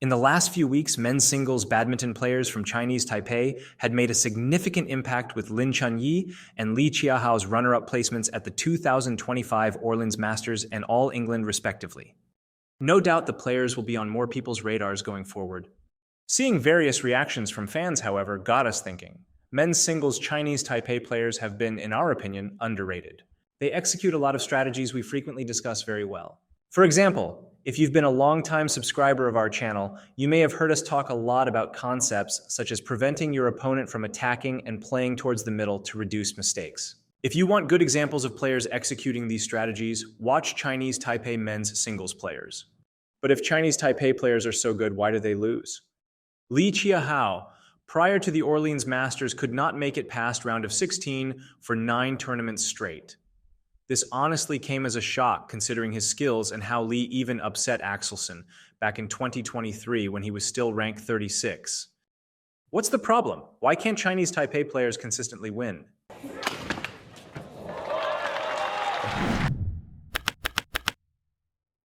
In the last few weeks, men's singles badminton players from Chinese Taipei had made a significant impact with Lin Chunyi and Chia Hao's runner-up placements at the 2025 Orleans Masters and All England respectively. No doubt the players will be on more people's radars going forward. Seeing various reactions from fans, however, got us thinking. Men's singles Chinese Taipei players have been, in our opinion, underrated. They execute a lot of strategies we frequently discuss very well. For example, if you've been a long-time subscriber of our channel, you may have heard us talk a lot about concepts such as preventing your opponent from attacking and playing towards the middle to reduce mistakes. If you want good examples of players executing these strategies, watch Chinese Taipei men's singles players. But if Chinese Taipei players are so good, why do they lose? Chia Hao, prior to the Orleans Masters, could not make it past round of 16 for 9 tournaments straight. This honestly came as a shock considering his skills and how Li even upset Axelsen back in 2023 when he was still ranked 36. What's the problem? Why can't Chinese Taipei players consistently win?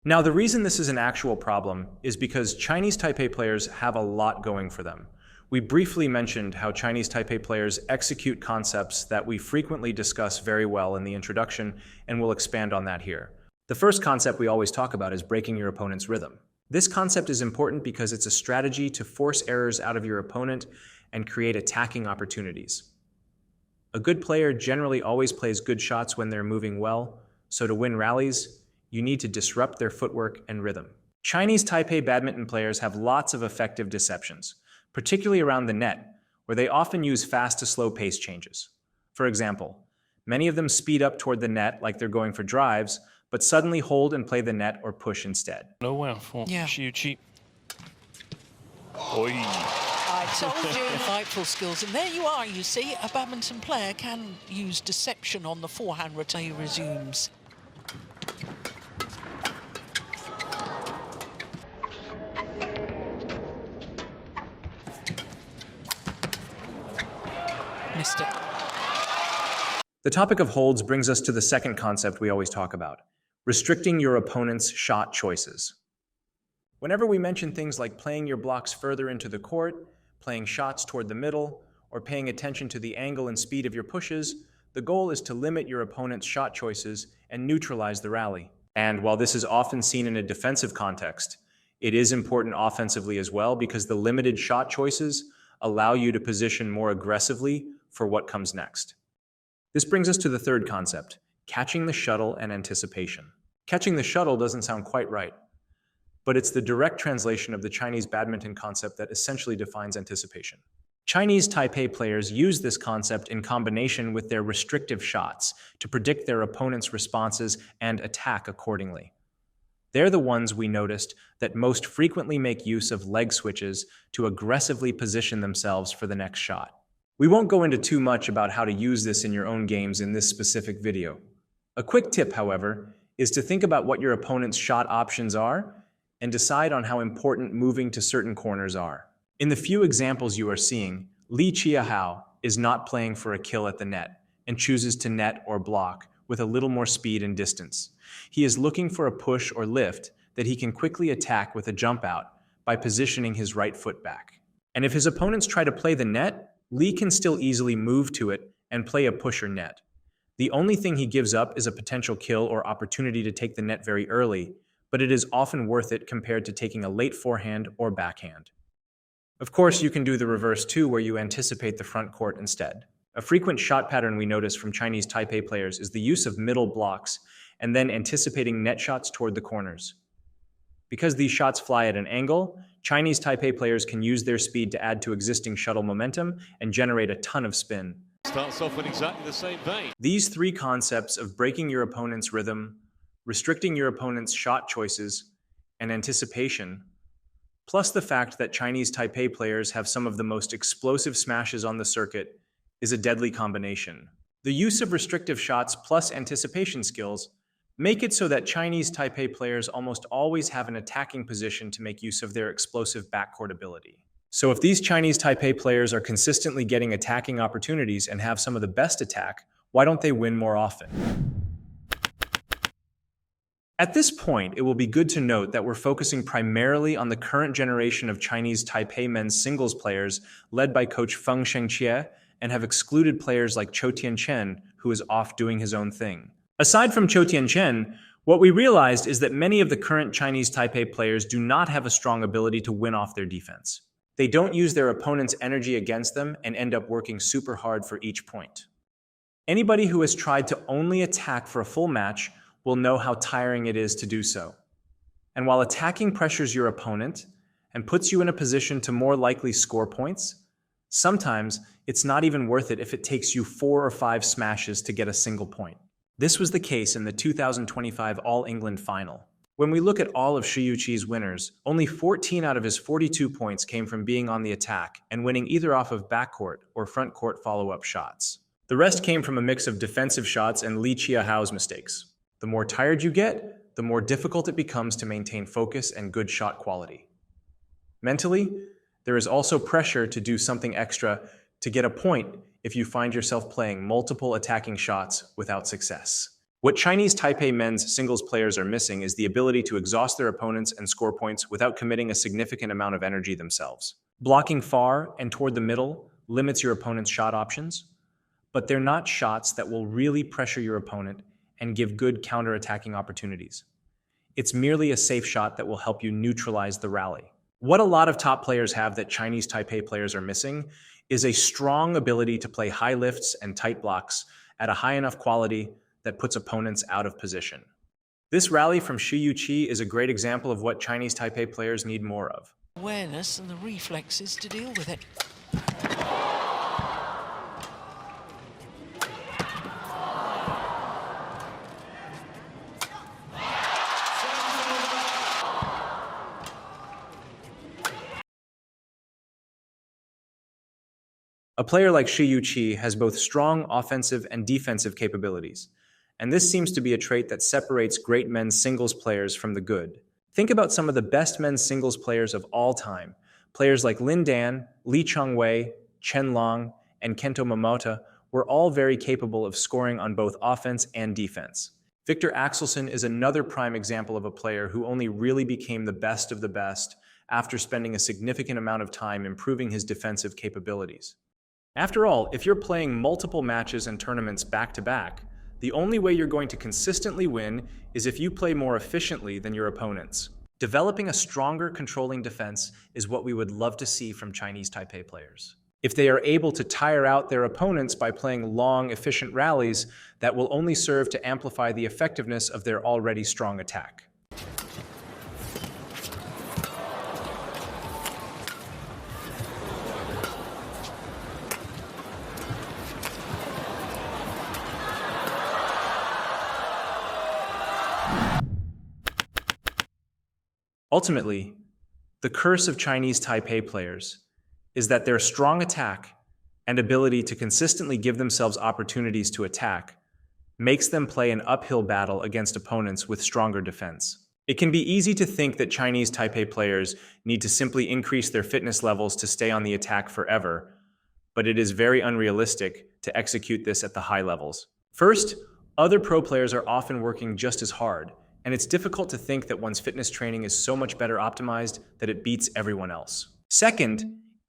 Now, the reason this is an actual problem is because Chinese Taipei players have a lot going for them. We briefly mentioned how Chinese Taipei players execute concepts that we frequently discuss very well in the introduction, and we'll expand on that here. The first concept we always talk about is breaking your opponent's rhythm. This concept is important because it's a strategy to force errors out of your opponent and create attacking opportunities. A good player generally always plays good shots when they're moving well, so to win rallies, you need to disrupt their footwork and rhythm. Chinese Taipei badminton players have lots of effective deceptions, particularly around the net, where they often use fast to slow pace changes. For example, many of them speed up toward the net like they're going for drives, but suddenly hold and play the net or push instead. Yeah. I told you, fightful skills. And there you are, you see, a badminton player can use deception on the forehand rotation. He resumes. Missed it. The topic of holds brings us to the second concept we always talk about: restricting your opponent's shot choices. Whenever we mention things like playing your blocks further into the court, playing shots toward the middle, or paying attention to the angle and speed of your pushes, the goal is to limit your opponent's shot choices and neutralize the rally. And while this is often seen in a defensive context, it is important offensively as well because the limited shot choices allow you to position more aggressively for what comes next. This brings us to the third concept: catching the shuttle and anticipation. Catching the shuttle doesn't sound quite right, but it's the direct translation of the Chinese badminton concept that essentially defines anticipation. Chinese Taipei players use this concept in combination with their restrictive shots to predict their opponent's responses and attack accordingly. They're the ones we noticed that most frequently make use of leg switches to aggressively position themselves for the next shot. We won't go into too much about how to use this in your own games in this specific video. A quick tip, however, is to think about what your opponent's shot options are and decide on how important moving to certain corners are. In the few examples you are seeing, Chia Hao is not playing for a kill at the net and chooses to net or block with a little more speed and distance. He is looking for a push or lift that he can quickly attack with a jump out by positioning his right foot back. And if his opponents try to play the net, Li can still easily move to it and play a push or net. The only thing he gives up is a potential kill or opportunity to take the net very early, but it is often worth it compared to taking a late forehand or backhand. Of course, you can do the reverse too, where you anticipate the front court instead. A frequent shot pattern we notice from Chinese Taipei players is the use of middle blocks and then anticipating net shots toward the corners. Because these shots fly at an angle, Chinese Taipei players can use their speed to add to existing shuttle momentum and generate a ton of spin. Starts off in exactly the same vein. These three concepts of breaking your opponent's rhythm, restricting your opponent's shot choices, and anticipation, plus the fact that Chinese Taipei players have some of the most explosive smashes on the circuit, is a deadly combination. The use of restrictive shots plus anticipation skills make it so that Chinese Taipei players almost always have an attacking position to make use of their explosive backcourt ability. So if these Chinese Taipei players are consistently getting attacking opportunities and have some of the best attack, why don't they win more often? At this point, it will be good to note that we're focusing primarily on the current generation of Chinese Taipei men's singles players led by coach Feng Chia and have excluded players like Chen, who is off doing his own thing. Aside from Chen, what we realized is that many of the current Chinese Taipei players do not have a strong ability to win off their defense. They don't use their opponent's energy against them and end up working super hard for each point. Anybody who has tried to only attack for a full match will know how tiring it is to do so. And while attacking pressures your opponent and puts you in a position to more likely score points, sometimes it's not even worth it if it takes you 4 or 5 smashes to get a single point. This was the case in the 2025 All-England final. When we look at all of Shi Yuqi's winners, only 14 out of his 42 points came from being on the attack and winning either off of backcourt or frontcourt follow-up shots. The rest came from a mix of defensive shots and Chia Hao's mistakes. The more tired you get, the more difficult it becomes to maintain focus and good shot quality. Mentally, there is also pressure to do something extra to get a point if you find yourself playing multiple attacking shots without success. What Chinese Taipei men's singles players are missing is the ability to exhaust their opponents and score points without committing a significant amount of energy themselves. Blocking far and toward the middle limits your opponent's shot options, but they're not shots that will really pressure your opponent and give good counter-attacking opportunities. It's merely a safe shot that will help you neutralize the rally. What a lot of top players have that Chinese Taipei players are missing is a strong ability to play high lifts and tight blocks at a high enough quality that puts opponents out of position. This rally from Shi Yuqi is a great example of what Chinese Taipei players need more of. Awareness and the reflexes to deal with it. A player like Shi Yuqi has both strong offensive and defensive capabilities, and this seems to be a trait that separates great men's singles players from the good. Think about some of the best men's singles players of all time. Players like Lin Dan, Li Chongwei, Chen Long, and Kento Momota were all very capable of scoring on both offense and defense. Viktor Axelsen is another prime example of a player who only really became the best of the best after spending a significant amount of time improving his defensive capabilities. After all, if you're playing multiple matches and tournaments back-to-back, the only way you're going to consistently win is if you play more efficiently than your opponents. Developing a stronger controlling defense is what we would love to see from Chinese Taipei players. If they are able to tire out their opponents by playing long, efficient rallies, that will only serve to amplify the effectiveness of their already strong attack. Ultimately, the curse of Chinese Taipei players is that their strong attack and ability to consistently give themselves opportunities to attack makes them play an uphill battle against opponents with stronger defense. It can be easy to think that Chinese Taipei players need to simply increase their fitness levels to stay on the attack forever, but it is very unrealistic to execute this at the high levels. First, other pro players are often working just as hard, and it's difficult to think that one's fitness training is so much better optimized that it beats everyone else. Second,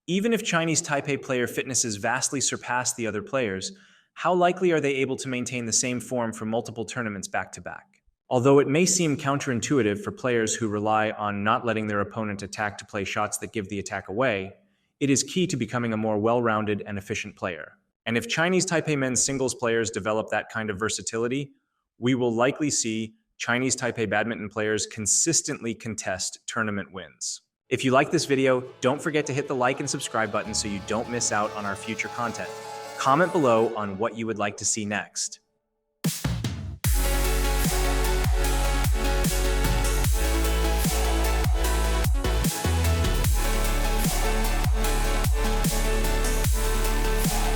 even if Chinese Taipei player fitnesses vastly surpass the other players, how likely are they able to maintain the same form for multiple tournaments back-to-back? Although it may seem counterintuitive for players who rely on not letting their opponent attack to play shots that give the attack away, it is key to becoming a more well-rounded and efficient player. And if Chinese Taipei men's singles players develop that kind of versatility, we will likely see Chinese Taipei badminton players consistently contest tournament wins. If you like this video, don't forget to hit the like and subscribe button so you don't miss out on our future content. Comment below on what you would like to see next.